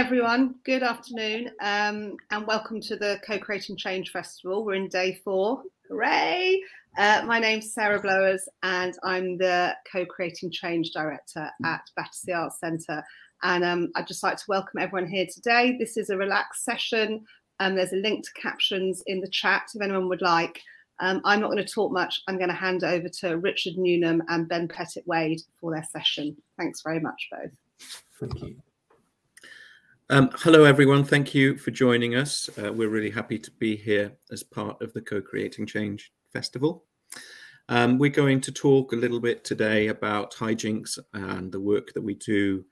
everyone, good afternoon, and welcome to the Co-Creating Change Festival. We're in day 4, hooray! My name's Sarah Blowers and I'm the Co-Creating Change Director at Battersea Arts Centre. And I'd just like to welcome everyone here today. This is a relaxed session. There's a link to captions in the chat if anyone would like. I'm not going to talk much. I'm going to hand over to Richard Newnham and Ben Pettitt-Wade for their session. Thanks very much, both. Thank you. Hello, everyone. Thank you for joining us. We're really happy to be here as part of the Co-Creating Change Festival. We're going to talk a little bit today about Hijinx and the work that we do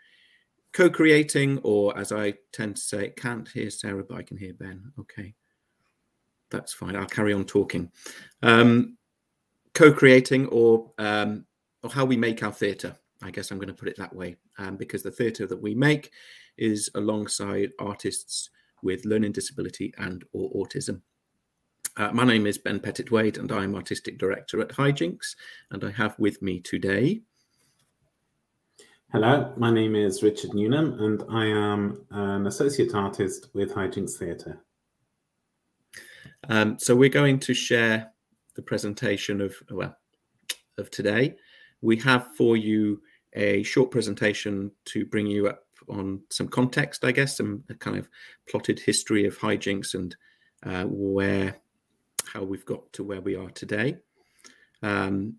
co-creating, or as I tend to say, can't hear Sarah, but I can hear Ben. Okay, that's fine. I'll carry on talking. Co-creating, or how we make our theatre. I guess I'm going to put it that way, because the theatre that we make is alongside artists with learning disability and or autism. My name is Ben Pettitt-Wade and I'm Artistic Director at Hijinx, and I have with me today... Hello, my name is Richard Newnham and I am an Associate Artist with Hijinx Theatre. So we're going to share the presentation of today. We have for you a short presentation to bring you up on some context, I guess, some kind of plotted history of Hijinx and how we've got to where we are today. And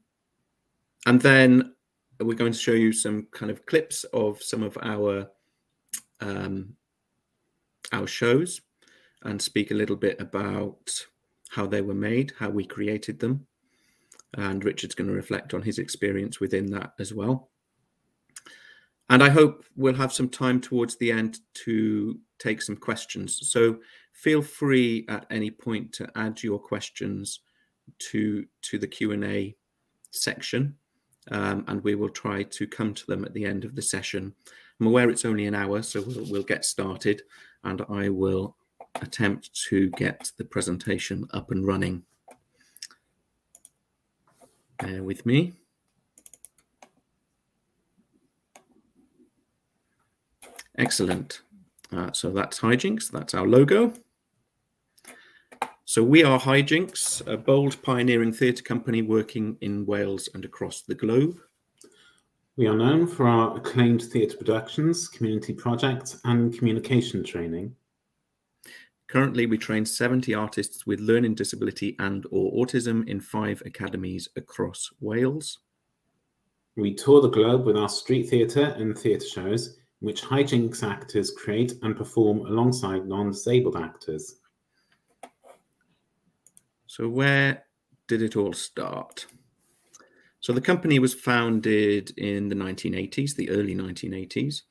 then we're going to show you some kind of clips of some of our shows and speak a little bit about how they were made, how we created them. And Richard's going to reflect on his experience within that as well. And I hope we'll have some time towards the end to take some questions. So feel free at any point to add your questions to the Q&A section, and we will try to come to them at the end of the session. I'm aware it's only an hour, so we'll get started, and I will attempt to get the presentation up and running. Bear with me. Excellent. So that's Hijinx. That's our logo. So we are Hijinx, a bold, pioneering theatre company working in Wales and across the globe. We are known for our acclaimed theatre productions, community projects and communication training. Currently, we train 70 artists with learning disability and or autism in 5 academies across Wales. We tour the globe with our street theatre and theatre shows, in which Hijinx actors create and perform alongside non-disabled actors. So where did it all start? So the company was founded in the 1980s, the early 1980s.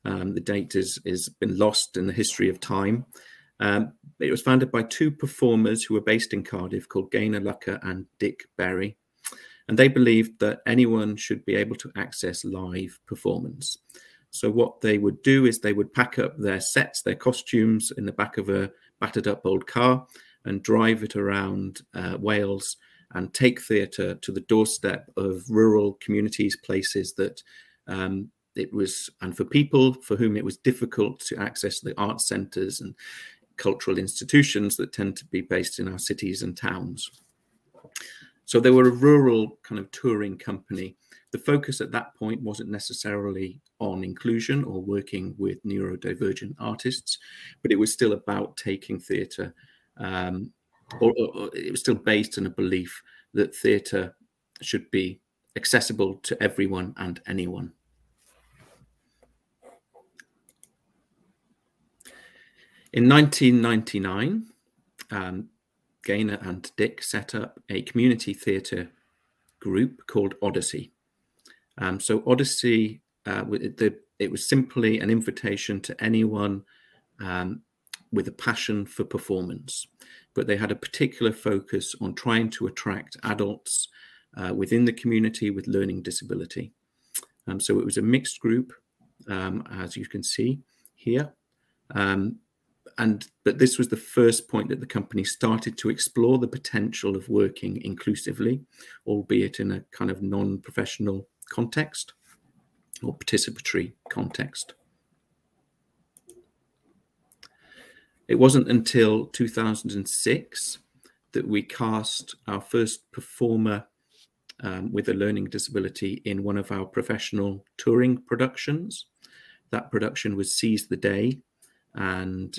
The date has been lost in the history of time. It was founded by 2 performers who were based in Cardiff called Gaynor Lucker and Dick Berry. And they believed that anyone should be able to access live performance. So what they would do is they would pack up their sets, their costumes in the back of a battered up old car and drive it around Wales and take theatre to the doorstep of rural communities, places that it was, and for people for whom it was difficult to access the arts centres and cultural institutions that tend to be based in our cities and towns. So they were a rural kind of touring company. The focus at that point wasn't necessarily on inclusion or working with neurodivergent artists, but it was still about taking theatre, or it was still based on a belief that theatre should be accessible to everyone and anyone. In 1999, Gaynor and Dick set up a community theatre group called Odyssey. So Odyssey, it was simply an invitation to anyone with a passion for performance, but they had a particular focus on trying to attract adults within the community with learning disability. So it was a mixed group, as you can see here. But this was the first point that the company started to explore the potential of working inclusively, albeit in a kind of non-professional context or participatory context. It wasn't until 2006 that we cast our first performer with a learning disability in one of our professional touring productions. That production was Seize the Day, and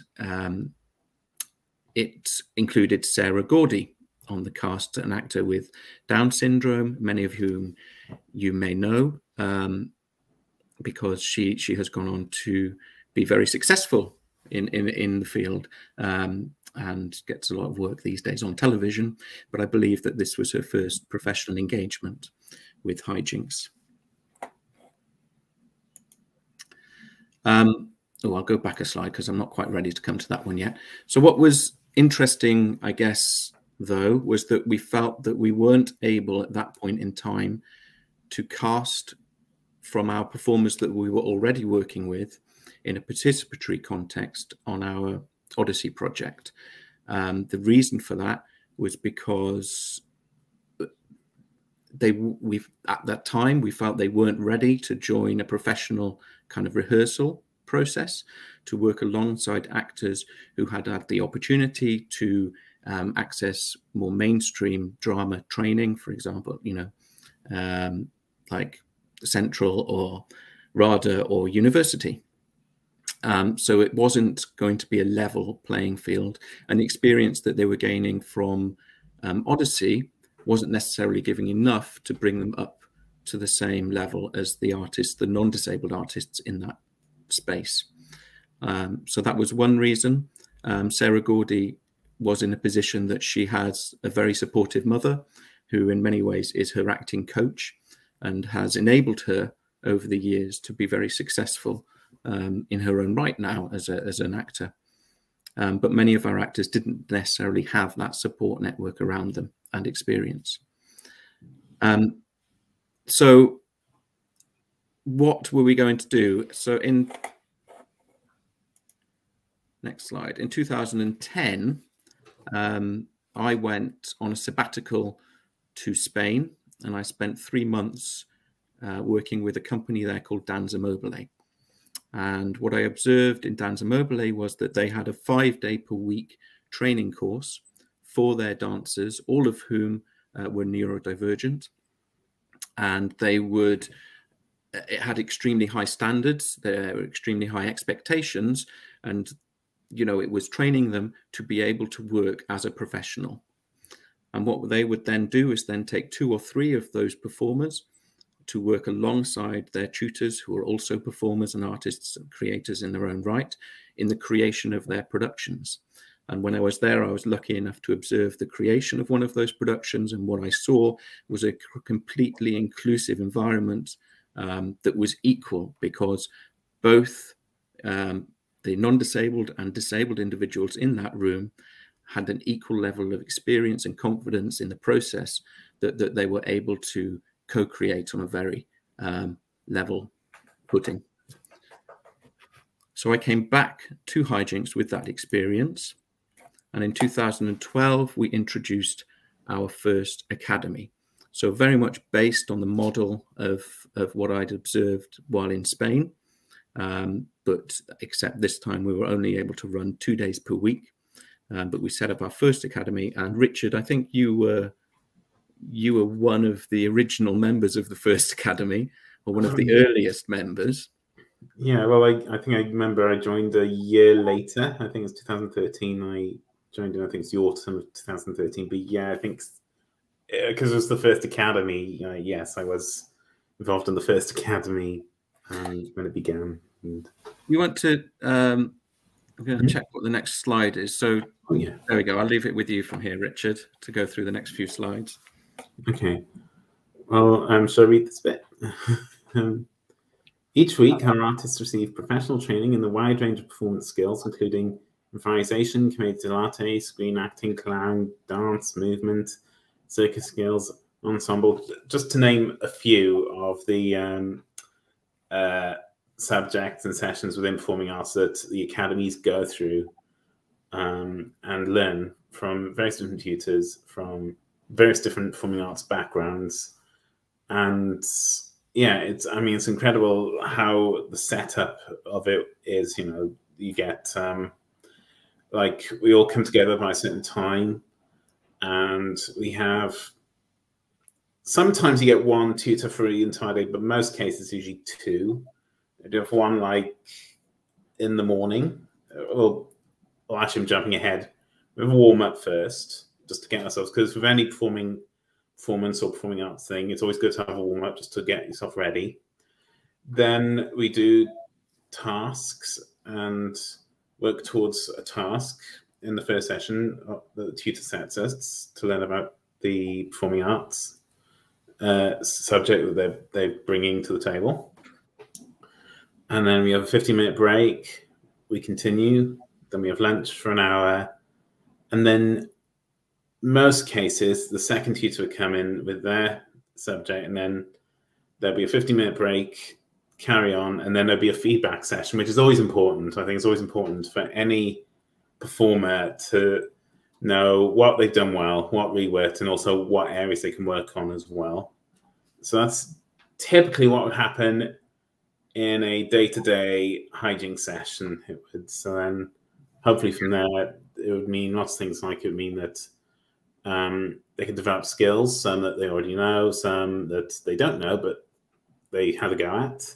it included Sarah Gordy on the cast, an actor with Down syndrome, many of whom you may know, because she has gone on to be very successful in the field, and gets a lot of work these days on television. But I believe that this was her first professional engagement with Hijinx. I'll go back a slide because I'm not quite ready to come to that one yet. So what was interesting, I guess, though, was that we felt that we weren't able at that point in time to cast from our performers that we were already working with in a participatory context on our Odyssey project. The reason for that was because at that time we felt they weren't ready to join a professional kind of rehearsal process to work alongside actors who had had the opportunity to access more mainstream drama training, for example, like Central or RADA or university. So it wasn't going to be a level playing field, and the experience that they were gaining from Odyssey wasn't necessarily giving enough to bring them up to the same level as the artists, the non-disabled artists in that space. So that was one reason. Sarah Gordy was in a position that she has a very supportive mother who in many ways is her acting coach and has enabled her over the years to be very successful in her own right now as an actor. But many of our actors didn't necessarily have that support network around them and experience. So what were we going to do? So next slide. In 2010, I went on a sabbatical to Spain, and I spent 3 months working with a company there called Danza Mobile. And what I observed in Danza Mobile was that they had a 5-day-per-week training course for their dancers, all of whom were neurodivergent. And it had extremely high standards, there were extremely high expectations, and it was training them to be able to work as a professional. And what they would then do is then take 2 or 3 of those performers to work alongside their tutors, who are also performers and artists and creators in their own right, in the creation of their productions. And when I was there, I was lucky enough to observe the creation of one of those productions. And what I saw was a completely inclusive environment that was equal, because both the non-disabled and disabled individuals in that room had an equal level of experience and confidence in the process that they were able to co-create on a very level footing. So I came back to Hijinx with that experience. And in 2012, we introduced our first academy. So very much based on the model of what I'd observed while in Spain. But except this time we were only able to run 2 days per week. But we set up our first academy. And Richard, I think you were one of the original members of the first academy, or one of the earliest members. Yeah, well, I think I remember I joined a year later. I think it was 2013. I joined in, I think it's the autumn of 2013. But yeah, I think because it was the first academy, yes, I was involved in the first academy when it began. And you want to, I'm going to check what the next slide is. So yeah, there we go. I'll leave it with you from here, Richard, to go through the next few slides. Okay. Well, shall I read this bit? Each week, our artists receive professional training in a wide range of performance skills, including improvisation, commedia dell'arte, screen acting, clown, dance, movement, circus skills, ensemble, just to name a few of the subjects and sessions within performing arts that the academies go through and learn from various different tutors, from various different performing arts backgrounds. And yeah, it's incredible how the setup of it is. You get like we all come together by a certain time, and we have, sometimes you get one tutor for the entire day, but most cases usually two. We do have one like in the morning, or actually I'm jumping ahead. We have a warm up first, just to get ourselves, because with any performance or performing arts thing, it's always good to have a warm up just to get yourself ready. Then we do tasks and work towards a task in the first session that the tutor sets us to learn about the performing arts subject that they're bringing to the table. And then we have a 15-minute break. We continue. Then we have lunch for an hour. And then most cases, the second tutor would come in with their subject, and then there'll be a 15-minute break, carry on, and then there'll be a feedback session, which is always important. I think it's always important for any performer to know what they've done well, what really worked, and also what areas they can work on as well. So that's typically what would happen in a day-to-day Hijinx session. So then hopefully from there, it would mean lots of things. Like it would mean that they can develop skills, some that they already know, some that they don't know, but they had a go at.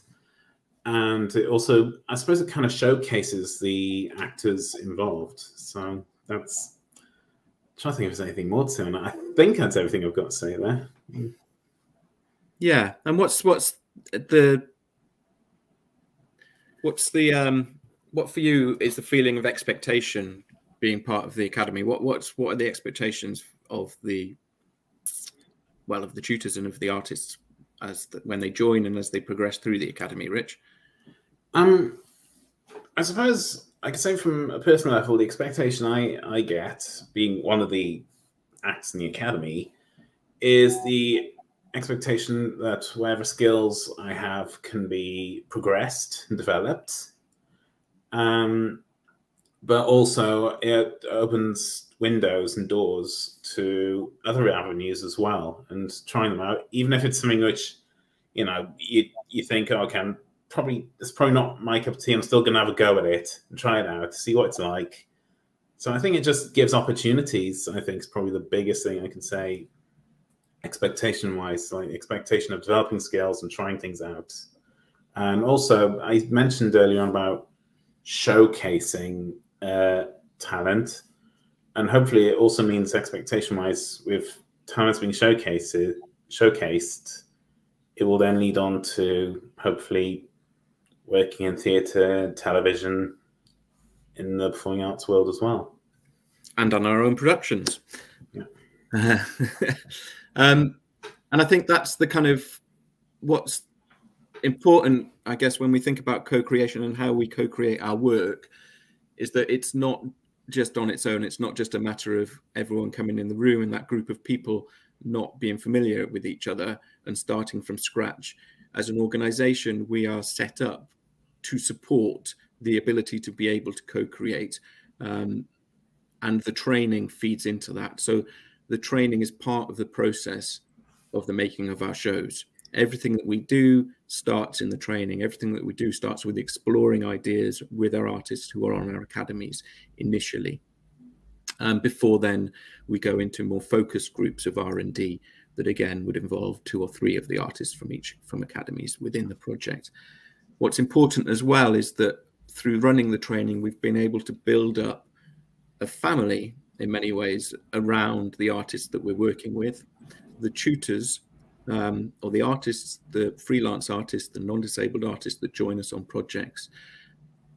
And it also, I suppose, it kind of showcases the actors involved. So that's, I'm trying to think if there's anything more to say on that. I think that's everything I've got to say there. Yeah. And what for you is the feeling of expectation being part of the academy? What are the expectations of the tutors and of the artists when they join and as they progress through the academy, Rich? I suppose I could say from a personal level, the expectation I get, being one of the acts in the academy, is the expectation that whatever skills I have can be progressed and developed. But also it opens windows and doors to other avenues as well, and trying them out, even if it's something which, you know, you think, oh, okay, it's probably not my cup of tea. I'm still going to have a go at it and try it out to see what it's like. So I think it just gives opportunities. I think is probably the biggest thing I can say, expectation-wise, like expectation of developing skills and trying things out. And also, I mentioned earlier on about showcasing talent, and hopefully it also means expectation-wise, with talents being showcased, it will then lead on to hopefully working in theatre, television, in the performing arts world as well. And on our own productions. Yeah. And I think that's the kind of what's important, I guess, when we think about co-creation and how we co-create our work, is that it's not just on its own. It's not just a matter of everyone coming in the room and that group of people not being familiar with each other and starting from scratch. As an organization, we are set up to support the ability to be able to co-create, and the training feeds into that. So the training is part of the process of the making of our shows. Everything that we do starts in the training. Everything that we do starts with exploring ideas with our artists who are on our academies initially. Before then, we go into more focused groups of R&D that, again, would involve 2 or 3 of the artists from academies within the project. What's important as well is that through running the training, we've been able to build up a family in many ways around the artists that we're working with. The tutors or the artists, the freelance artists, the non-disabled artists that join us on projects,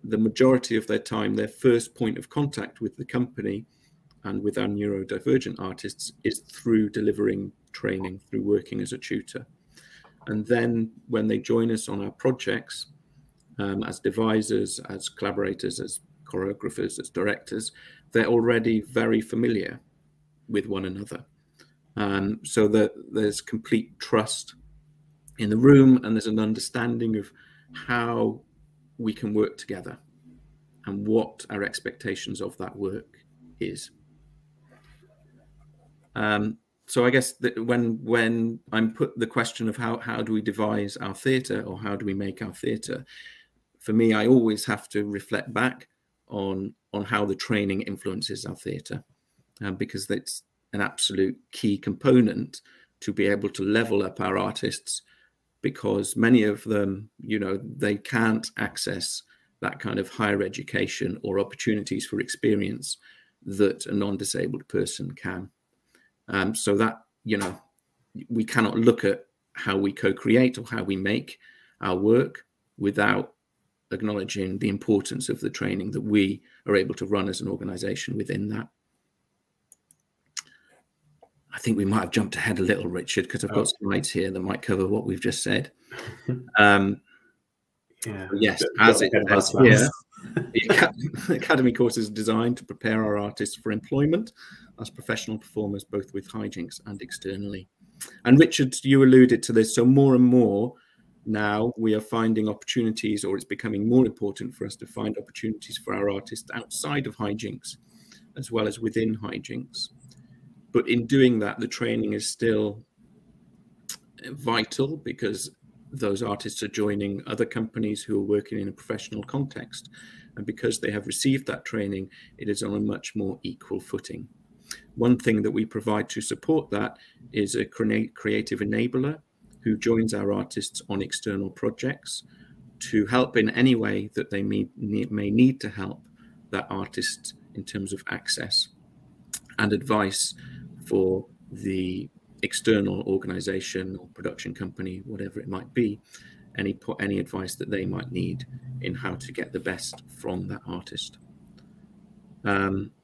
the majority of their time, their first point of contact with the company and with our neurodivergent artists is through delivering training, through working as a tutor. And then when they join us on our projects, as devisers, as collaborators, as choreographers, as directors, they're already very familiar with one another. So that there's complete trust in the room, and there's an understanding of how we can work together and what our expectations of that work is. So I guess that when I'm put the question of how do we devise our theatre, or how do we make our theatre, for me, I always have to reflect back on how the training influences our theatre, because that's an absolute key component to be able to level up our artists, because many of them, they can't access that kind of higher education or opportunities for experience that a non-disabled person can. So that, we cannot look at how we co-create or how we make our work without acknowledging the importance of the training that we are able to run as an organization within that. I think we might have jumped ahead a little, Richard, because I've got slides here that might cover what we've just said. Yes, as it says here, the Academy course is designed to prepare our artists for employment as professional performers, both with Hijinx and externally. And Richard, you alluded to this, so more and more now we are finding opportunities, or it's becoming more important for us to find opportunities for our artists outside of Hijinx as well as within Hijinx. But in doing that, the training is still vital, because those artists are joining other companies who are working in a professional context. And because they have received that training, it is on a much more equal footing. One thing that we provide to support that is a creative enabler who joins our artists on external projects to help in any way that they may need to help that artist in terms of access and advice for the external organization or production company, whatever it might be, any advice that they might need in how to get the best from that artist.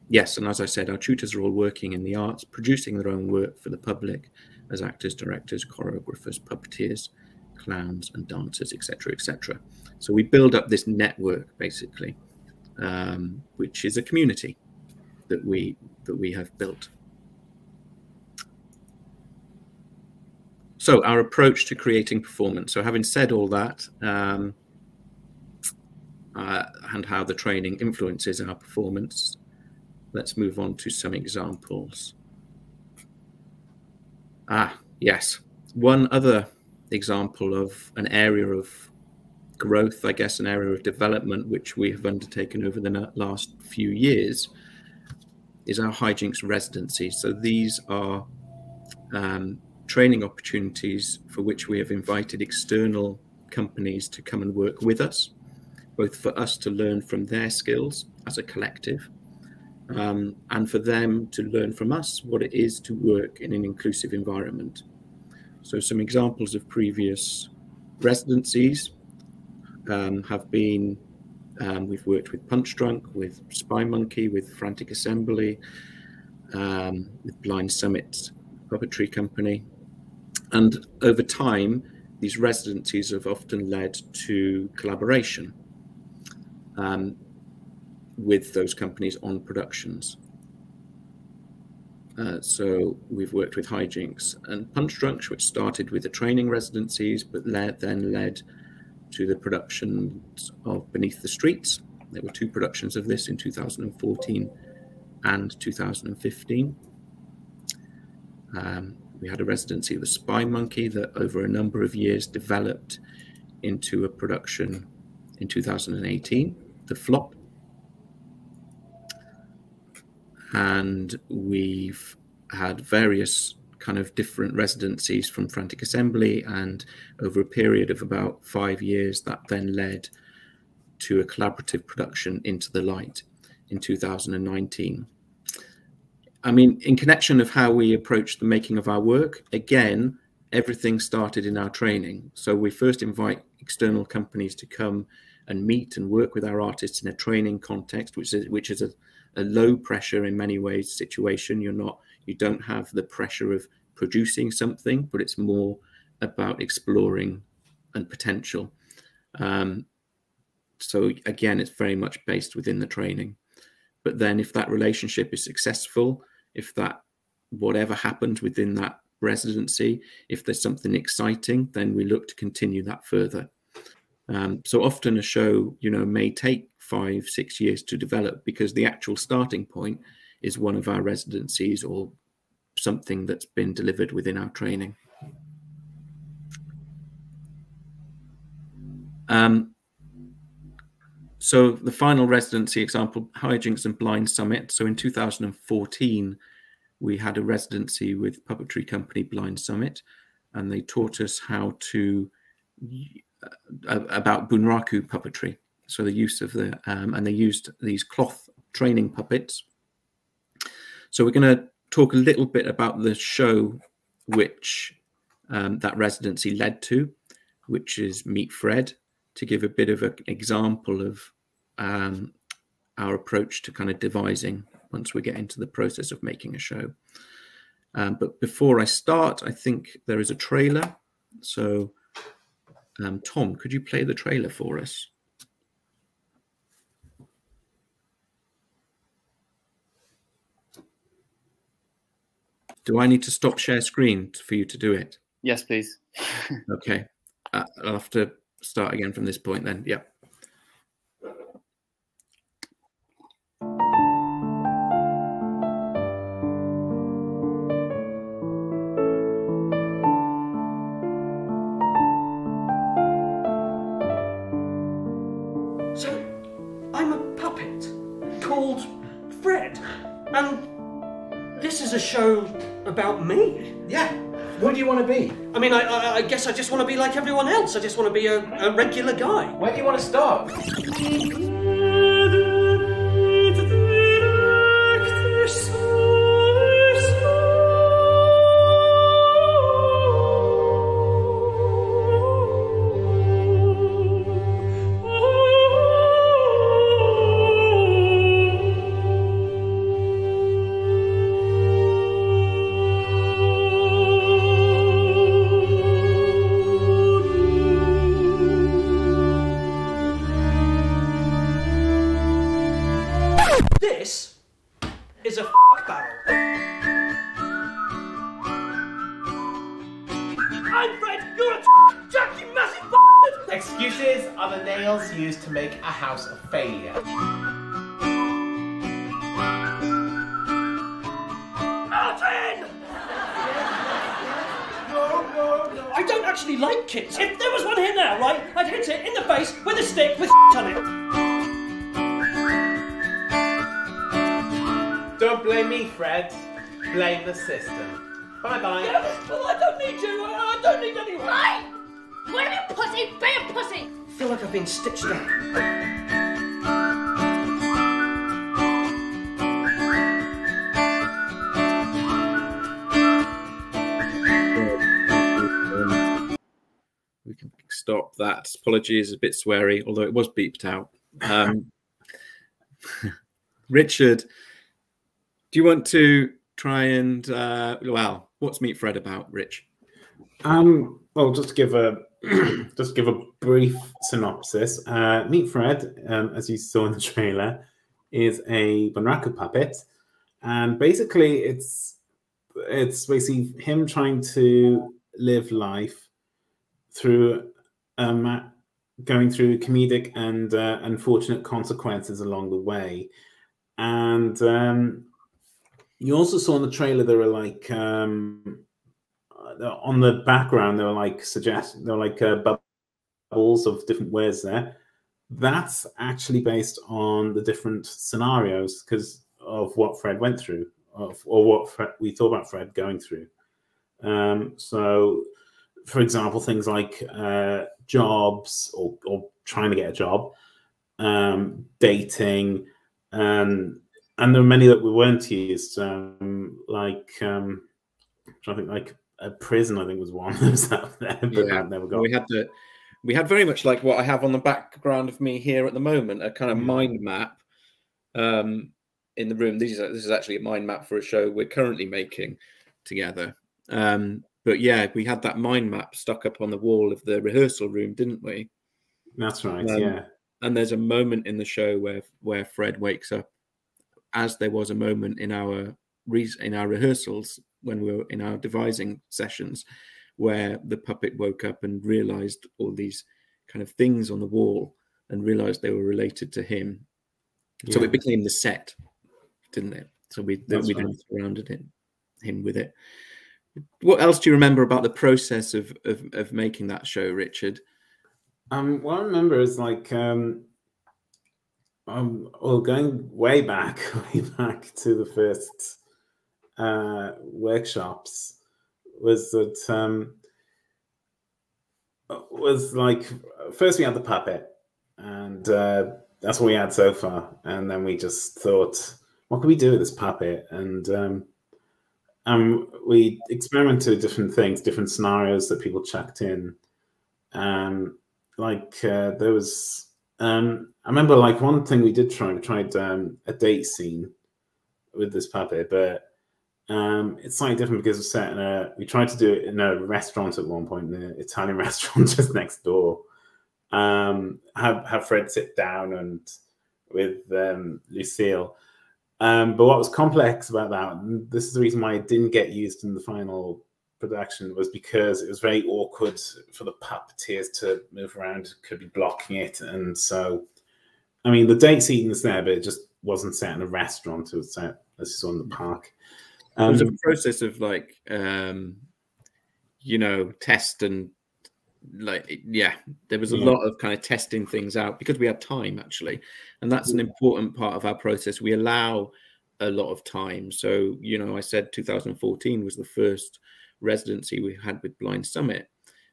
Yes, and as I said, our tutors are all working in the arts, producing their own work for the public as actors, directors, choreographers, puppeteers, clowns and dancers, etc., etc. So we build up this network, basically, which is a community that we have built. So our approach to creating performance. So having said all that, and how the training influences our performance, let's move on to some examples. Yes, one other example of an area of growth, I guess, an area of development, which we have undertaken over the last few years, is our Hijinx residency. So these are training opportunities for which we have invited external companies to come and work with us, both for us to learn from their skills as a collective, and for them to learn from us what it is to work in an inclusive environment. So some examples of previous residencies have been, we've worked with Punch Drunk, with Spy Monkey, with Frantic Assembly, with Blind Summit Puppetry Company. And over time, these residencies have often led to collaboration with those companies on productions. So we've worked with Hijinx and Punch Drunk, which started with the training residencies, but then led to the productions of Beneath the Streets. There were 2 productions of this in 2014 and 2015. We had a residency with Spy Monkey that over a number of years developed into a production in 2018, The Flop. And we've had various kind of different residencies from Frantic Assembly, and over a period of about 5 years that then led to a collaborative production, Into the Light, in 2019. I mean, in connection of how we approach the making of our work, again, everything started in our training. So we first invite external companies to come and meet and work with our artists in a training context, which is a low pressure in many ways situation. You don't have the pressure of producing something, but it's more about exploring and potential. So again, it's very much based within the training. But then if that relationship is successful, if that, whatever happens within that residency, if there's something exciting, then we look to continue that further. So often a show, may take 5-6 years to develop, because the actual starting point is one of our residencies or something that's been delivered within our training. So the final residency example, Hijinx and Blind Summit. So in 2014, we had a residency with puppetry company Blind Summit, and they taught us how to about bunraku puppetry. So the use of the and they used these cloth training puppets. So we're going to talk a little bit about the show which that residency led to, which is Meet Fred, to give a bit of an example of our approach to kind of devising once we get into the process of making a show. But before I start, I think there is a trailer. So Tom, could you play the trailer for us? Do I need to stop share screen for you to do it? Yes, please. Okay. I'll have to start again from this point then. Yeah. So, I'm a puppet called Fred, and this is a show about me. Yeah. What do you want to be? I mean, I guess I just want to be like everyone else. I just want to be a regular guy. Where do you want to start? This is a barrel. I'm Fred, you're a Jack, you massive bastard! Excuses are the nails used to make a house a failure. Martin! No. I don't actually like kids. If there was one here now, right, I'd hit it in the face with a stick with on it. Don't blame me, Fred. Blame the system. Bye-bye. Yeah, well, I don't need you. I don't need anyone. Right! What a pussy! Be a pussy! I feel like I've been stitched up. We can stop that. Apologies, a bit sweary, although it was beeped out. Richard, do you want to try and well, what's Meet Fred about, Rich? Well, just to give a brief synopsis. Meet Fred, as you saw in the trailer, is a bunraku puppet, and basically it's basically him trying to live life through going through comedic and unfortunate consequences along the way. And you also saw in the trailer there were like on the background there were like bubbles of different words there. That's actually based on the different scenarios because of what Fred went through, or what we thought about Fred going through. So, for example, things like jobs or trying to get a job, dating, and there were many that we weren't used, like I think like a prison. I think was one that was up there, but Yeah, never got. we had very much like what I have on the background of me here at the moment, a kind of mind map in the room. This is actually a mind map for a show we're currently making together. But yeah, we had that mind map stuck up on the wall of the rehearsal room, didn't we? That's right. Yeah. And there's a moment in the show where Fred wakes up, as there was a moment in our rehearsals when we were in our devising sessions, where the puppet woke up and realized all these kind of things on the wall and realized they were related to him. So it became the set, didn't it? So we then surrounded him with it. What else do you remember about the process of making that show, Richard? What I remember is like Well, going way back to the first workshops was that was like, first we had the puppet, and that's what we had so far, and then we just thought, what can we do with this puppet? And we experimented with different things, different scenarios that people chucked in. There was I remember like one thing we tried a date scene with this puppet, but it's slightly different because it's set in we tried to do it in a restaurant at one point, in the Italian restaurant just next door. Have Fred sit down and with Lucille. But what was complex about that, and this is the reason why it didn't get used in the final production, was because it was very awkward for the puppeteers to move around, could be blocking it. And so, I mean, the date scene is there, but it just wasn't set in a restaurant. It was set, this is on the park. It was a process of like, test and like, yeah, there was a lot of kind of testing things out because we had time actually. And that's an important part of our process. We allow a lot of time. So, I said 2014 was the first residency we had with Blind Summit.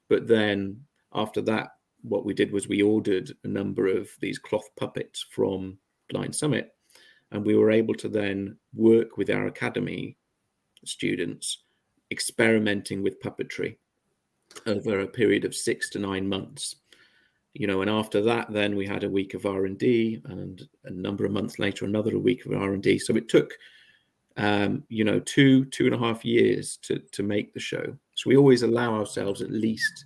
But then after that, what we did was we ordered a number of these cloth puppets from Blind Summit. And we were able to then work with our academy students experimenting with puppetry over a period of 6 to 9 months, and after that, then we had a week of R&D, and a number of months later, another week of R&D. So it took, 2.5 years to make the show. So we always allow ourselves at least,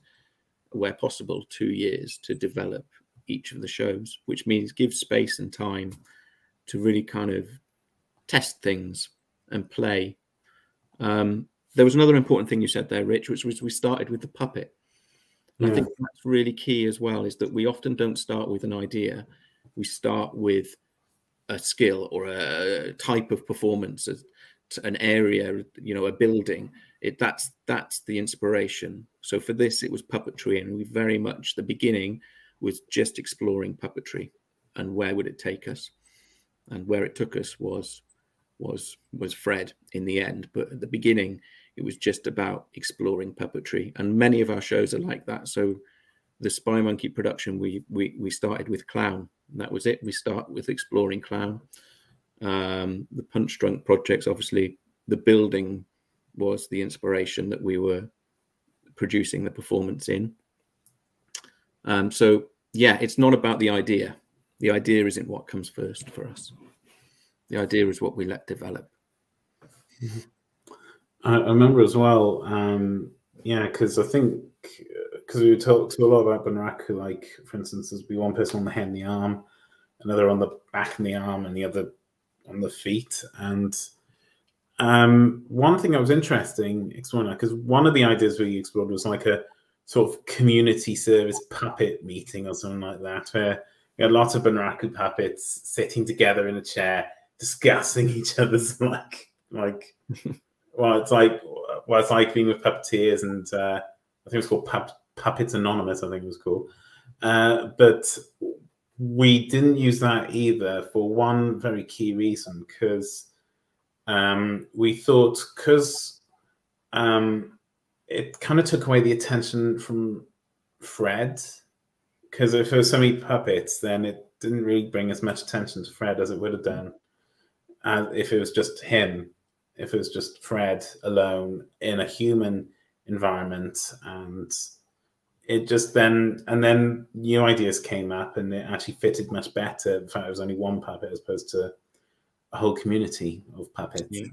where possible, 2 years to develop each of the shows, which means give space and time to really kind of test things and play. There was another important thing you said there, Rich, which was we started with the puppet. And I think that's really key as well, is that we often don't start with an idea. We start with a skill or a type of performance, an area, a building. That's the inspiration. So for this, it was puppetry, and we very much, the beginning was just exploring puppetry and where would it take us. And where it took us was Fred in the end. But at the beginning, it was just about exploring puppetry, and many of our shows are like that. So the Spy Monkey production, we started with clown, and that was it. We start with exploring clown. The Punch Drunk projects, obviously, the building was the inspiration that we were producing the performance in. So yeah, it's not about the idea. The idea isn't what comes first for us. The idea is what we let develop. I remember as well, because I think, because we talked a lot about Bunraku, like, for instance, there's be one person on the head and the arm, another on the back and the arm, and the other on the feet. And one thing that was interesting exploring that, because one of the ideas we explored was like a sort of community service puppet meeting or something like that, where we had lots of Bunraku puppets sitting together in a chair, discussing each other's it's like being with puppeteers, and I think it was called Puppets Anonymous, I think it was called. But we didn't use that either for one very key reason, because we thought, because it kind of took away the attention from Fred, because if there were so many puppets, then it didn't really bring as much attention to Fred as it would have done if it was just him. If it was just Fred alone in a human environment, and it just then new ideas came up, and it actually fitted much better. In fact, it was only one puppet as opposed to a whole community of puppets. Yeah.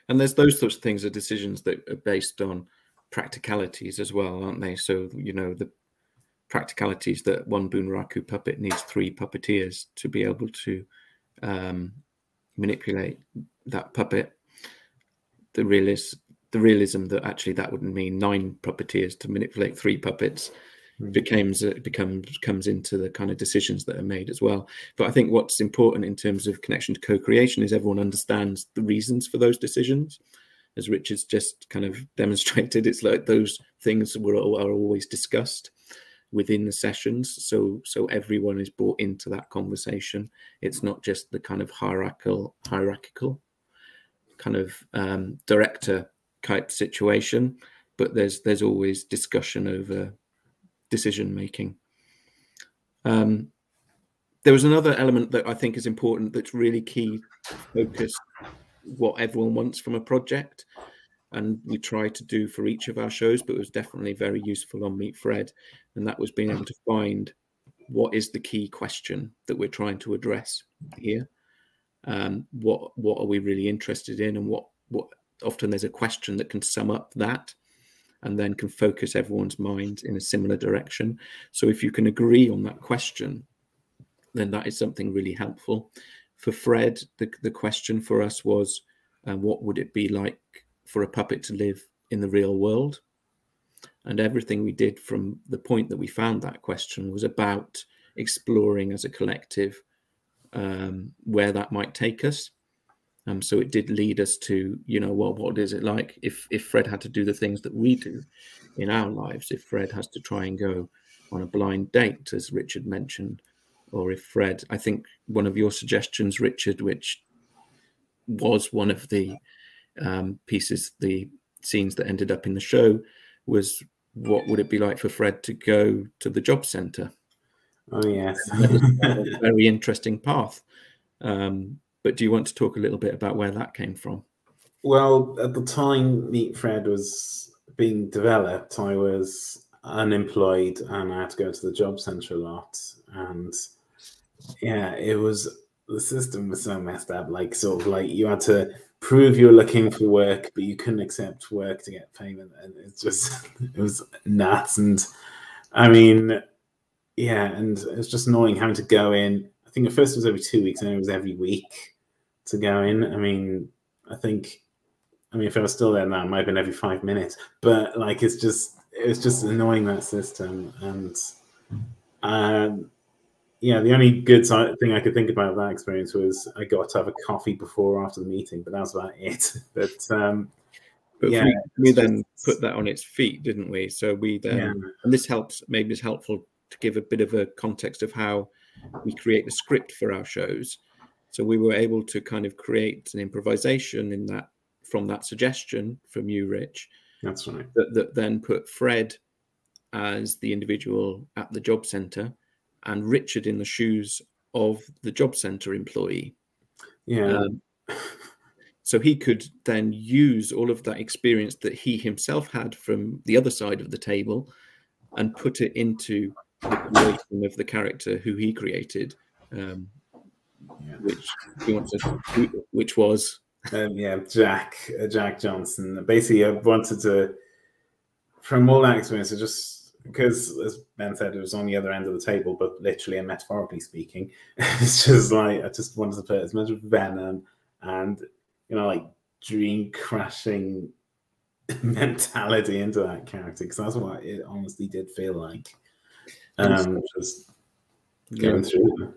And there's those sorts of things, are decisions that are based on practicalities as well, aren't they? So, the practicalities that one Bunraku puppet needs 3 puppeteers to be able to manipulate that puppet. The realism that actually that wouldn't mean 9 puppeteers to manipulate 3 puppets comes into the kind of decisions that are made as well. But I think what's important in terms of connection to co-creation is everyone understands the reasons for those decisions. As Richard's just kind of demonstrated, it's like those things are always discussed. within the sessions, so everyone is brought into that conversation. It's not just the kind of hierarchical kind of director type situation, but there's always discussion over decision making. There was another element that I think is important that's really key to focus what everyone wants from a project, and we try to do for each of our shows, but it was definitely very useful on Meet Fred, and that was being able to find what is the key question that we're trying to address here. What are we really interested in, and what often there's a question that can sum up that and then can focus everyone's mind in a similar direction. So if you can agree on that question, then that is something really helpful. For Fred, the question for us was, what would it be like for a puppet to live in the real world? And everything we did from the point that we found that question was about exploring as a collective where that might take us. So it did lead us to, well, what is it like if Fred had to do the things that we do in our lives? If Fred has to try and go on a blind date, as Richard mentioned, or if Fred, I think one of your suggestions, Richard, which was one of the pieces, the scenes that ended up in the show, was what would it be like for Fred to go to the job centre? Oh, yes. A very interesting path. But do you want to talk a little bit about where that came from? Well, at the time Meet Fred was being developed, I was unemployed and I had to go to the job centre a lot. And yeah, the system was so messed up, like sort of like you had to prove you were looking for work, but you couldn't accept work to get payment. And it was nuts. And I mean, yeah, and it was just annoying having to go in. I think at first it was every 2 weeks, and it was every week to go in. I mean, if I was still there now, it might have been every 5 minutes. But like, it was just annoying, that system. And yeah, the only good thing I could think about that experience was I got to have a coffee before or after the meeting, but that was about it. But yeah, we then put that on its feet, didn't we? So we then, and this helps, maybe it's helpful to give a bit of a context of how we create the script for our shows. So we were able to kind of create an improvisation in that, from that suggestion from you, Rich. That's right. That then put Fred as the individual at the job centre and Richard in the shoes of the job centre employee. Yeah. So he could then use all of that experience that he himself had from the other side of the table and put it into the creation of the character who he created, which was Jack Johnson. Basically, I wanted to, from all that experience, because, as Ben said, it was on the other end of the table, but literally and metaphorically speaking, it's just like I just wanted to put as much venom and like dream crushing mentality into that character, because that's what it honestly did feel like. Just going through.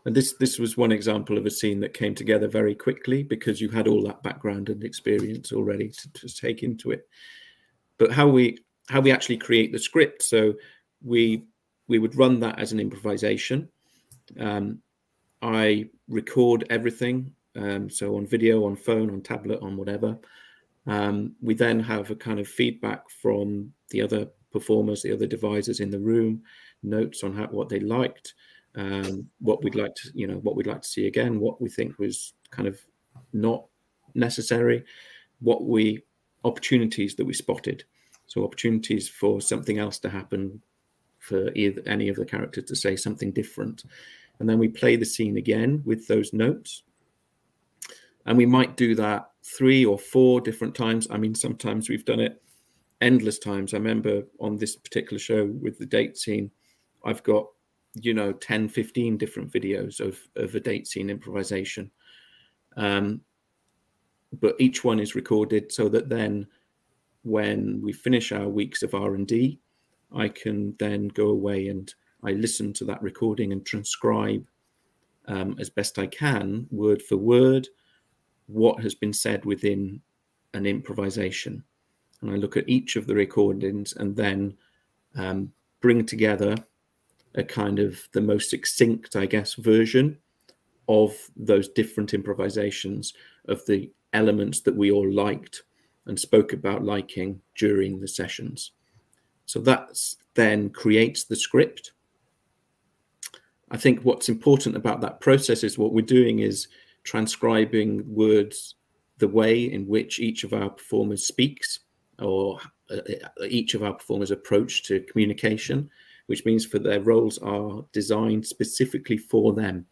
And this was one example of a scene that came together very quickly because you had all that background and experience already to take into it. But how we actually create the script, so we would run that as an improvisation. I record everything, so on video, on phone, on tablet, on whatever. We then have a kind of feedback from the other performers, the other devisers in the room, notes on what they liked, what we'd like to see again, what we think was kind of not necessary, opportunities that we spotted. So opportunities for something else to happen, for any of the characters to say something different. And then we play the scene again with those notes. And we might do that 3 or 4 different times. I mean, sometimes we've done it endless times. I remember on this particular show with the date scene, I've got, 10, 15 different videos of a date scene improvisation. But each one is recorded so that then when we finish our weeks of R&D, I can then go away and I listen to that recording and transcribe as best I can, word for word, what has been said within an improvisation. And I look at each of the recordings and then bring together a kind of the most succinct, I guess, version of those different improvisations of the elements that we all liked and spoke about liking during the sessions. So that then creates the script. I think what's important about that process is what we're doing is transcribing words the way in which each of our performers speaks, or each of our performers' approach to communication, which means for their roles are designed specifically for them,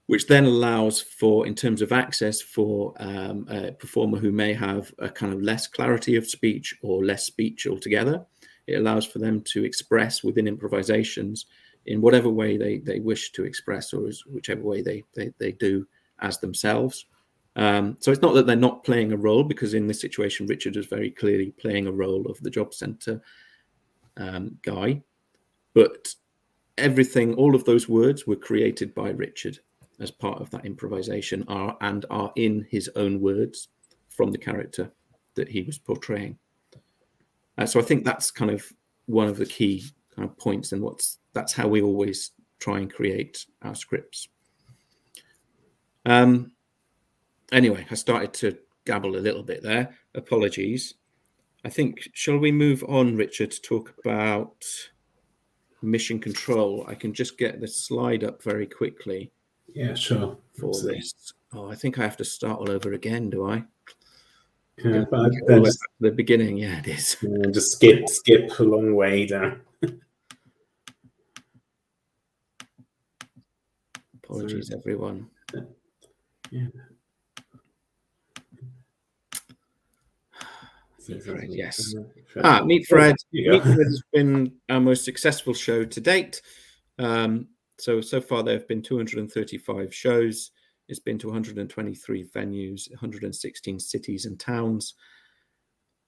which then allows for, in terms of access, for a performer who may have a kind of less clarity of speech or less speech altogether. It allows for them to express within improvisations in whatever way they wish to express, or whichever way they do as themselves. So it's not that they're not playing a role, because in this situation, Richard is very clearly playing a role of the job centre guy, but everything, all of those words were created by Richard as part of that improvisation, are in his own words from the character that he was portraying. So I think that's kind of one of the key kind of points, and that's how we always try and create our scripts. Anyway, I started to gabble a little bit there. Apologies. I think, shall we move on, Richard, to talk about mission control? I can just get the slide up very quickly. Yeah, sure. For this. Oh, I think I have to start all over again, do I? Yeah, but just, the beginning, yeah, it is. Yeah, just skip a long way down. Apologies, everyone. Yeah. Yes. Meet Fred. Meet Fred has been our most successful show to date. So far there have been 235 shows. It's been to 123 venues, 116 cities and towns,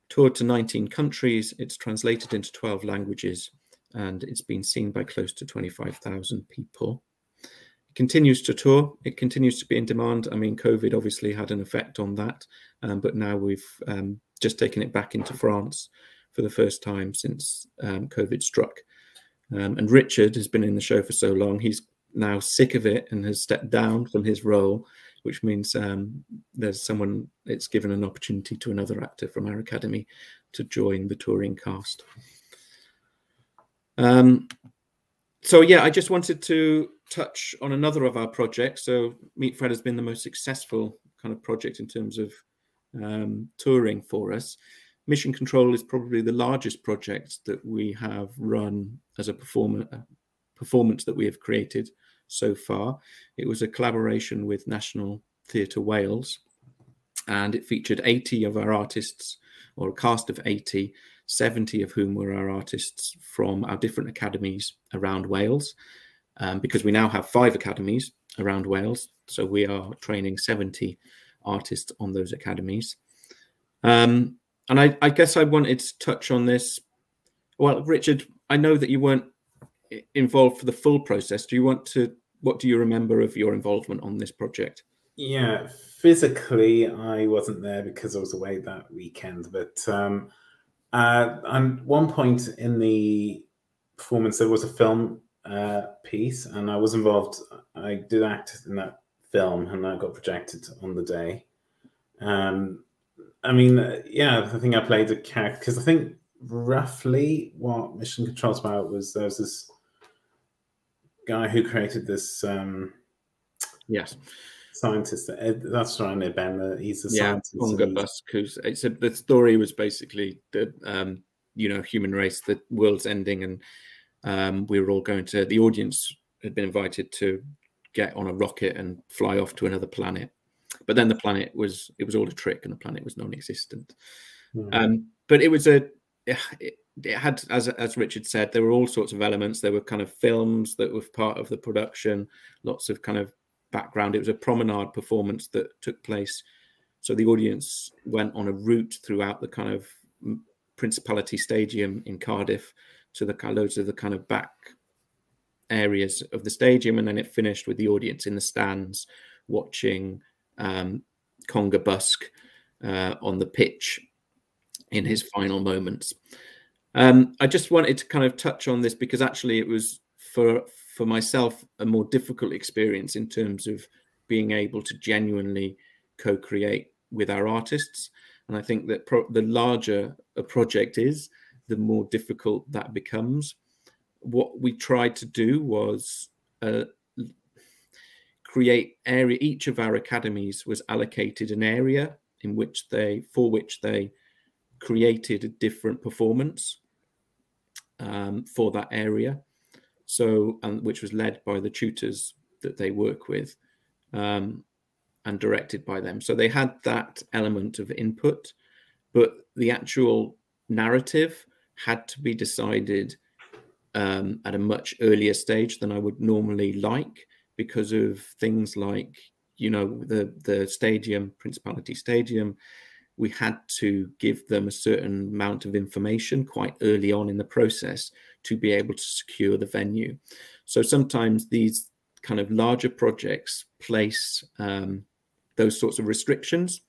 toured to 19 countries. It's translated into 12 languages, and it's been seen by close to 25,000 people. It continues to tour. It continues to be in demand. I mean, COVID obviously had an effect on that, but now we've just taken it back into France for the first time since COVID struck. And Richard has been in the show for so long, he's now sick of it and has stepped down from his role, which means there's someone, it's given an opportunity to another actor from our academy to join the touring cast. So yeah, I just wanted to touch on another of our projects. So Meet Fred has been the most successful kind of project in terms of touring for us. Mission Control is probably the largest project that we have run as a performance that we have created so far. It was a collaboration with National Theatre Wales, and it featured 80 of our artists, or a cast of 80, 70 of whom were our artists from our different academies around Wales, because we now have 5 academies around Wales, so we are training 70 artists on those academies. And I guess I wanted to touch on this. Well, Richard, I know that you weren't involved for the full process. What do you remember of your involvement on this project? Yeah, physically I wasn't there because I was away that weekend, but at one point in the performance there was a film piece, and I was involved. I did act in that film, and that got projected on the day. I mean, yeah, I think I played a character, because I think roughly what Mission Control's about was there was this guy who created this yes, scientist. That's right, near Ben. He's a scientist. The story was basically the human race, the world's ending, and we were all going to. The audience had been invited to get on a rocket and fly off to another planet, but then the planet was all a trick, and the planet was non-existent. But it had, as Richard said, there were all sorts of elements. There were kind of films that were part of the production, lots of kind of background. It was a promenade performance that took place. So the audience went on a route throughout the kind of Principality Stadium in Cardiff to the loads of the kind of back areas of the stadium, and then it finished with the audience in the stands watching Conga Busk on the pitch in his final moments. I just wanted to kind of touch on this because actually it was for myself a more difficult experience in terms of being able to genuinely co-create with our artists. And I think that the larger a project is, the more difficult that becomes. What we tried to do was create area. Each of our academies was allocated an area in which for which they created a different performance for that area. So, which was led by the tutors that they work with and directed by them. So they had that element of input, but the actual narrative had to be decided at a much earlier stage than I would normally like, because of things like, you know, the stadium, Principality Stadium, we had to give them a certain amount of information quite early on in the process to be able to secure the venue. So sometimes these kind of larger projects place those sorts of restrictions,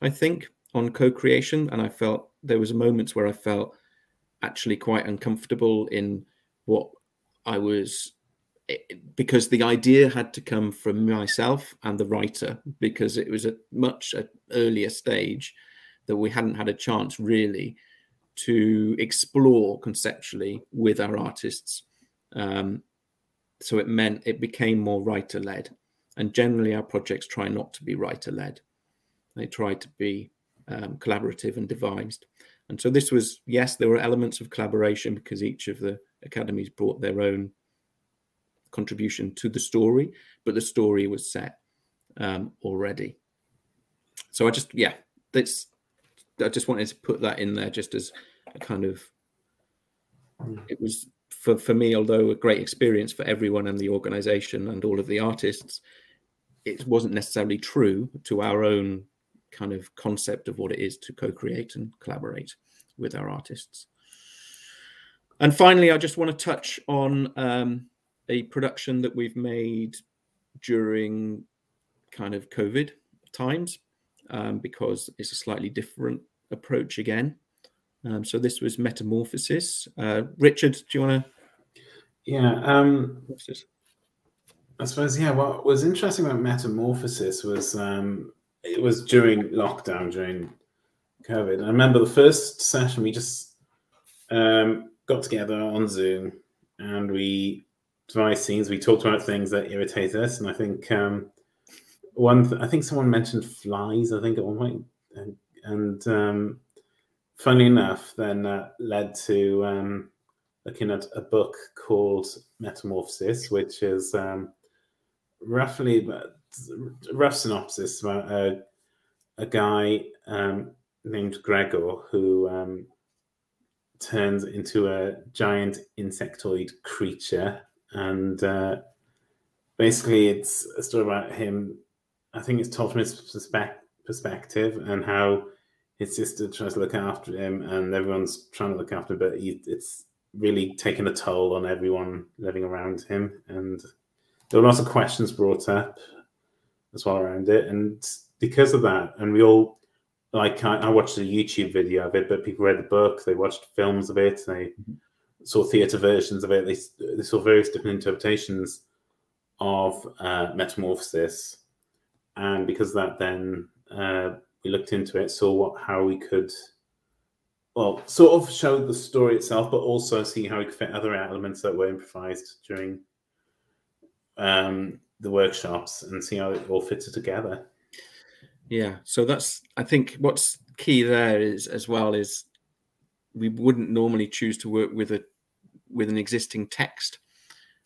I think, on co-creation. And I felt there was moments where I felt actually quite uncomfortable in what I was, because the idea had to come from myself and the writer, because it was at much earlier stage that we hadn't had a chance really to explore conceptually with our artists. So it meant it became more writer-led. And generally our projects try not to be writer-led. They try to be collaborative and devised. And so this was, yes, there were elements of collaboration because each of the academies brought their own contribution to the story, but the story was set already. So I just wanted to put that in there just as a kind of, it was for me, although a great experience for everyone and the organization and all of the artists, it wasn't necessarily true to our own kind of concept of what it is to co-create and collaborate with our artists. And finally, I just want to touch on a production that we've made during kind of COVID times, because it's a slightly different approach again. So this was Metamorphosis. Richard, do you want to? Yeah, I suppose, yeah, what was interesting about Metamorphosis was it was during lockdown, during COVID. I remember the first session, we just got together on Zoom and we devised scenes. We talked about things that irritate us. And I think I think someone mentioned flies, I think, at one point. And funnily enough, then that led to looking at a book called Metamorphosis, which is roughly a rough synopsis about a guy named Gregor who turns into a giant insectoid creature. And basically it's a story about him. I think it's told from his perspective and how his sister tries to look after him and everyone's trying to look after him, but it's really taken a toll on everyone living around him. And there were lots of questions brought up as well around it. And because of that, and we all, like, I watched a YouTube video of it, but people read the book, they watched films of it, they saw theatre versions of it, they saw various different interpretations of Metamorphosis. And because of that, then we looked into it, saw how we could, well, sort of show the story itself, but also see how we could fit other elements that were improvised during the workshops and see how it all fitted together. Yeah, so that's, I think what's key there is as well is we wouldn't normally choose to work with an existing text,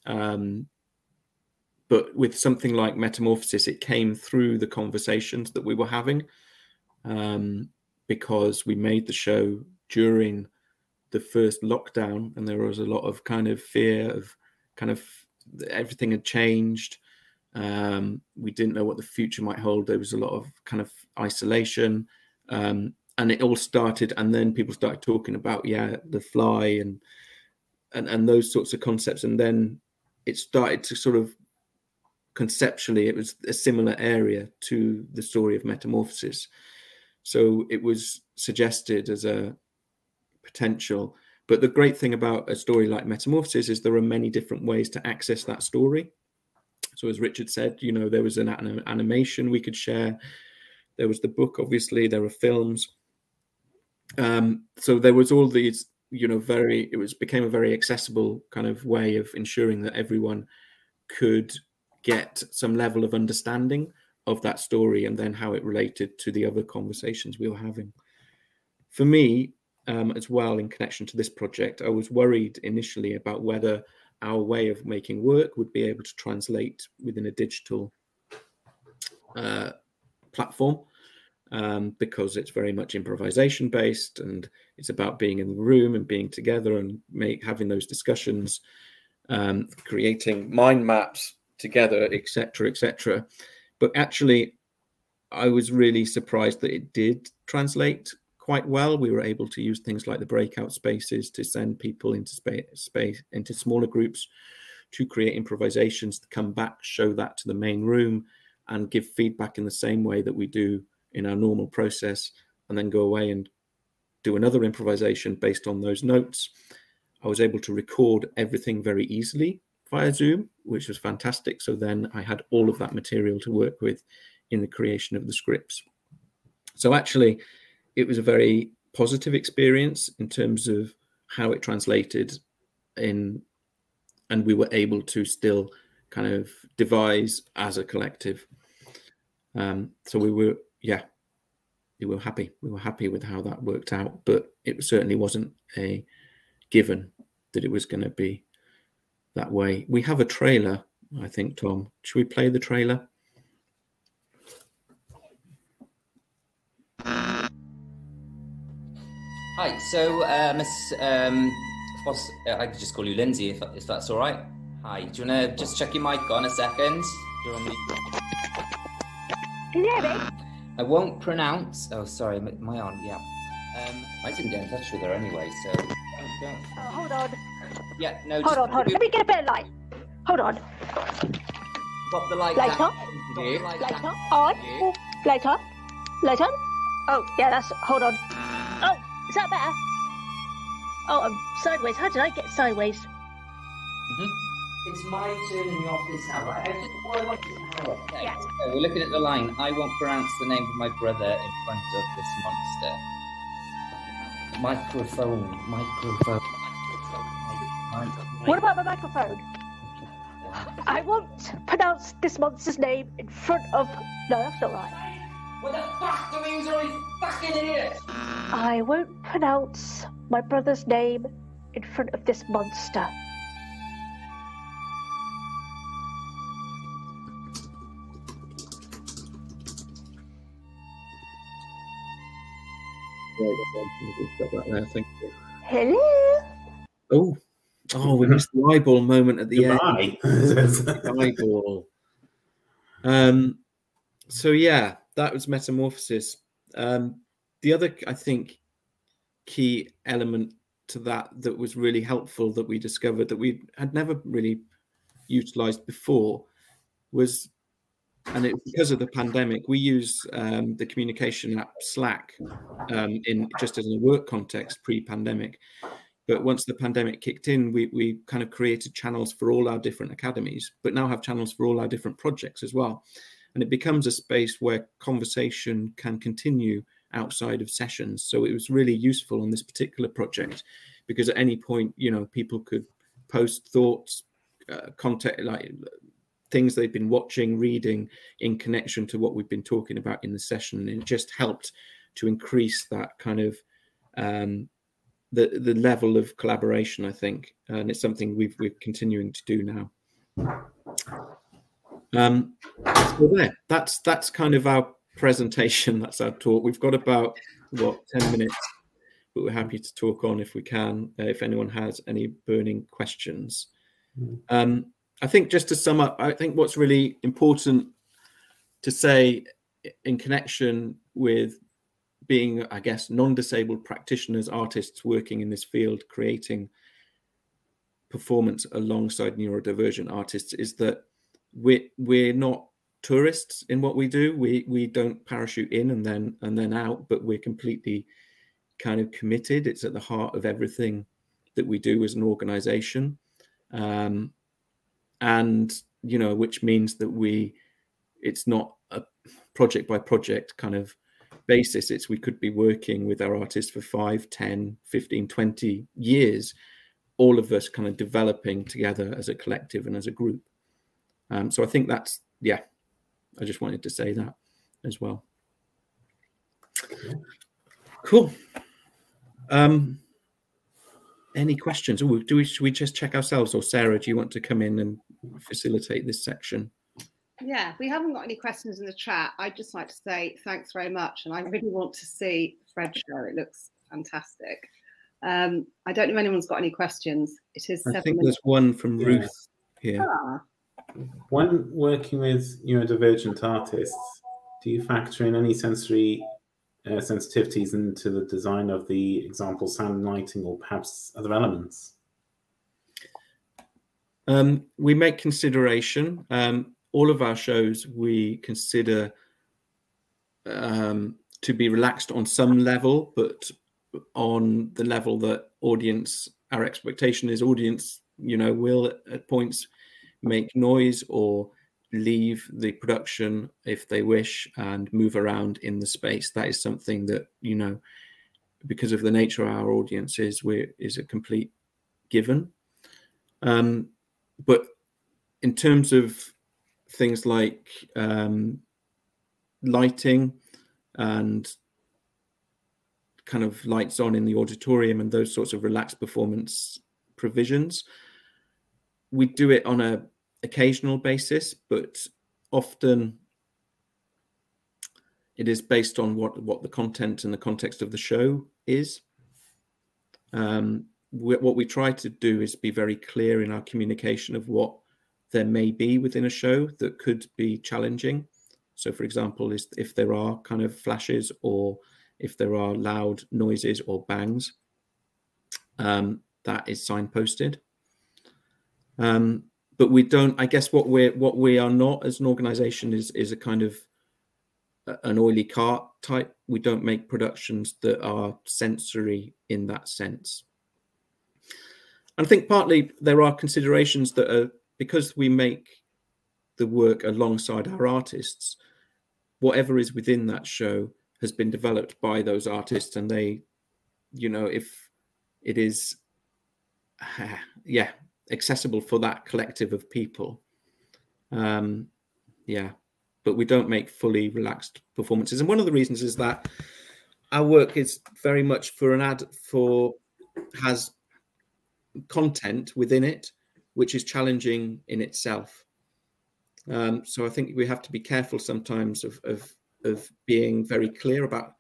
but with something like Metamorphosis, it came through the conversations that we were having, because we made the show during the first lockdown, and there was a lot of kind of fear of kind of everything had changed. We didn't know what the future might hold. There was a lot of kind of isolation, and it all started, and then people started talking about, yeah, the fly and those sorts of concepts, and then it started to sort of conceptually, it was a similar area to the story of Metamorphosis. So it was suggested as a potential, But the great thing about a story like Metamorphosis is there are many different ways to access that story. So as Richard said, you know, there was an animation we could share. There was the book, obviously, there were films. So there was all these, you know, became a very accessible kind of way of ensuring that everyone could get some level of understanding of that story and then how it related to the other conversations we were having. For me, as well, in connection to this project, I was worried initially about whether our way of making work would be able to translate within a digital platform, because it's very much improvisation based, and it's about being in the room and being together and having those discussions, creating mind maps together, etc., etc. But actually, I was really surprised that it did translate quite well. We were able to use things like the breakout spaces to send people into space into smaller groups, to create improvisations, to come back, show that to the main room, and give feedback in the same way that we do in our normal process, and then go away and do another improvisation based on those notes. I was able to record everything very easily via Zoom, which was fantastic. So then I had all of that material to work with in the creation of the scripts. So actually, it was a very positive experience in terms of how it translated in, and we were able to still kind of devise as a collective. So we were happy. We were happy with how that worked out, but it certainly wasn't a given that it was going to be that way. We have a trailer, I think, Tom. Should we play the trailer? Hi, so Miss Foss, I could just call you Lindsay if that's all right. Hi, do you want to just check your mic on a second? You're on mute. Can you hear me? I won't pronounce. Oh, sorry, my aunt. Yeah. I didn't get in touch with her anyway, so don't. Oh, hold on. Yeah, no. Hold on. Let me get a bit of light. Hold on. Pop the light Light on. Light on. On. Light on. Light on. Oh, yeah, that's. Hold on. Oh, is that better? Oh, I'm sideways. How did I get sideways? It's my turn in the office now, right? All I want is an hour. Okay. Yes. So we're looking at the line. I won't pronounce the name of my brother in front of this monster. Microphone. What about the microphone? I won't pronounce this monster's name in front of. No, that's not right. What the fuck do you are you fucking idiot? I won't pronounce my brother's name in front of this monster. Thank you. Hello. Oh, we missed the eyeball moment at the Goodbye. eyeball. So yeah, that was Metamorphosis. The other, I think, key element to that was really helpful that we discovered that we had never really utilized before was, and it because of the pandemic, we use the communication app Slack in just as a work context pre-pandemic. But once the pandemic kicked in, we kind of created channels for all our different academies, but now have channels for all our different projects as well. And it becomes a space where conversation can continue outside of sessions. So it was really useful on this particular project because at any point, you know, people could post thoughts, content, like things they've been watching, reading in connection to what we've been talking about in the session. And it just helped to increase that kind of the level of collaboration, I think. And it's something we're continuing to do now. So there, that's kind of our presentation. That's our talk. We've got about 10 minutes, but we're happy to talk on if we can, if anyone has any burning questions. I think just to sum up, I think what's really important to say in connection with being, I guess, non-disabled practitioners, artists working in this field, creating performance alongside neurodivergent artists, is that we're not tourists in what we do. We don't parachute in and then out, but we're completely kind of committed. It's at the heart of everything that we do as an organization. And, you know, which means that it's not a project by project kind of basis. We could be working with our artists for 5, 10, 15, 20 years, all of us kind of developing together as a collective and as a group. So I think that's, yeah, I just wanted to say that as well. Cool. Any questions? Should we just check ourselves, or Sarah, do you want to come in and facilitate this section? Yeah, we haven't got any questions in the chat. I'd just like to say thanks very much, and I really want to see Fred's show. It looks fantastic. I don't know if anyone's got any questions. It is 7 minutes. I think there's one from Ruth here. When working with neurodivergent artists, do you factor in any sensory sensitivities into the design of the example, sound, lighting, or perhaps other elements? We make consideration. All of our shows we consider to be relaxed on some level, but on the level that our expectation is audience, will at points make noise or leave the production if they wish and move around in the space. That is something that, because of the nature of our audiences, is a complete given. But in terms of things like lighting and kind of lights on in the auditorium and those sorts of relaxed performance provisions, we do it on a occasional basis, but often it is based on what the content and the context of the show is. What we try to do is be very clear in our communication of what there may be within a show that could be challenging. So, for example, if there are kind of flashes or if there are loud noises or bangs, that is signposted. But we don't, I guess what we are not as an organization is a kind of an oily cart type. We don't make productions that are sensory in that sense. And I think partly there are considerations that are, because we make the work alongside our artists, whatever is within that show has been developed by those artists, and they, if it is, accessible for that collective of people. But we don't make fully relaxed performances. And one of the reasons is that our work is very much has content within it, which is challenging in itself. So I think we have to be careful sometimes of being very clear about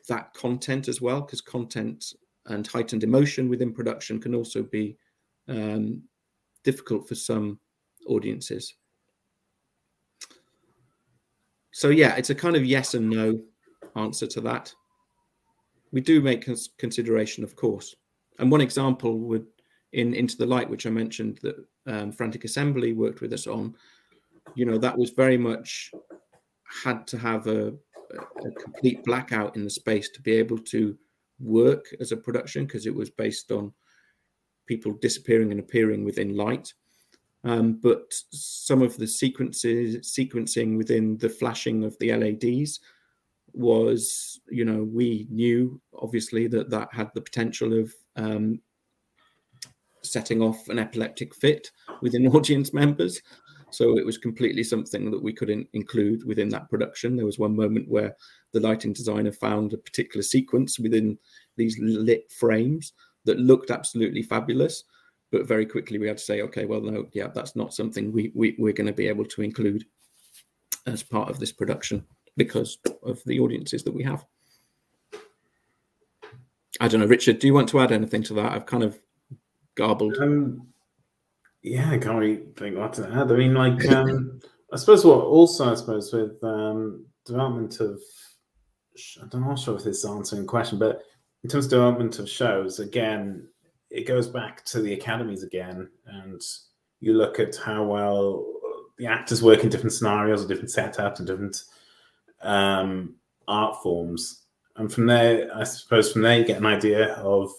that content as well, because content and heightened emotion within production can also be difficult for some audiences. So yeah, it's a kind of yes and no answer to that. We do make consideration, of course. And one example would in Into the Light, which I mentioned that Frantic Assembly worked with us on, that was very much had to have a complete blackout in the space to be able to work as a production, because it was based on people disappearing and appearing within light. But some of the sequencing within the flashing of the LEDs was, we knew obviously that had the potential of setting off an epileptic fit within audience members. So it was completely something that we couldn't include within that production. There was one moment where the lighting designer found a particular sequence within these lit frames that looked absolutely fabulous, but very quickly we had to say, okay, well, no, yeah, that's not something we're going to be able to include as part of this production because of the audiences that we have. I don't know, Richard, do you want to add anything to that? I've kind of garbled. Yeah, I can't really think what to add. I mean, like, I suppose with development of, I'm not sure if this is answering the question, but in terms of development of shows, again, it goes back to the academies again, and you look at how well the actors work in different scenarios or different setups and different art forms. And from there, I suppose you get an idea of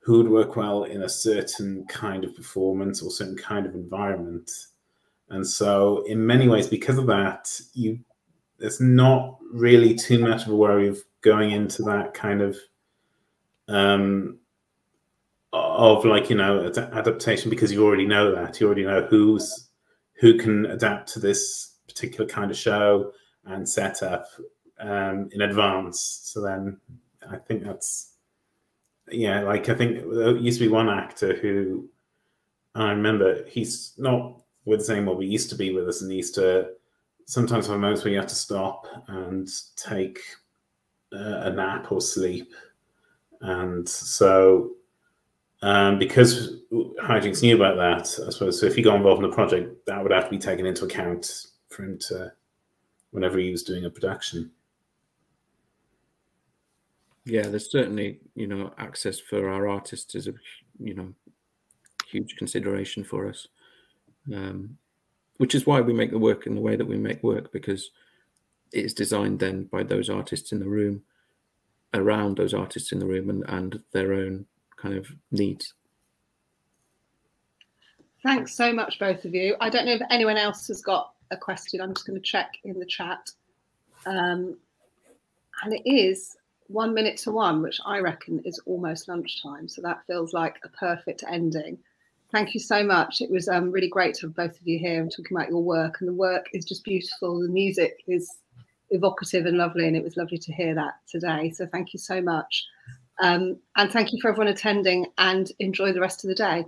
who would work well in a certain kind of performance or certain kind of environment. And so in many ways, because of that, there's not really too much of a worry of going into that kind of like, you know, adaptation, because you already know that. You already know who can adapt to this particular kind of show and set up in advance. So then I think that's, yeah, like I think there used to be one actor who, I remember, he's not with us anymore, but he used to be with us, and he used to sometimes have moments where you have to stop and take a nap or sleep. And so because Hijinx knew about that, I suppose, so if he got involved in the project, that would have to be taken into account for him to, whenever he was doing a production. Yeah, there's certainly, you know, access for our artists is a, you know, huge consideration for us, which is why we make the work in the way that we make work, because it is designed then by those artists in the room, around those artists in the room, and their own kind of needs. Thanks so much, both of you. I don't know if anyone else has got a question. I'm just going to check in the chat. And it is 1 minute to 1, which I reckon is almost lunchtime. So that feels like a perfect ending. Thank you so much. It was really great to have both of you here and talking about your work. And the work is just beautiful. The music is evocative and lovely. And it was lovely to hear that today. So thank you so much. And thank you for everyone attending, and enjoy the rest of the day.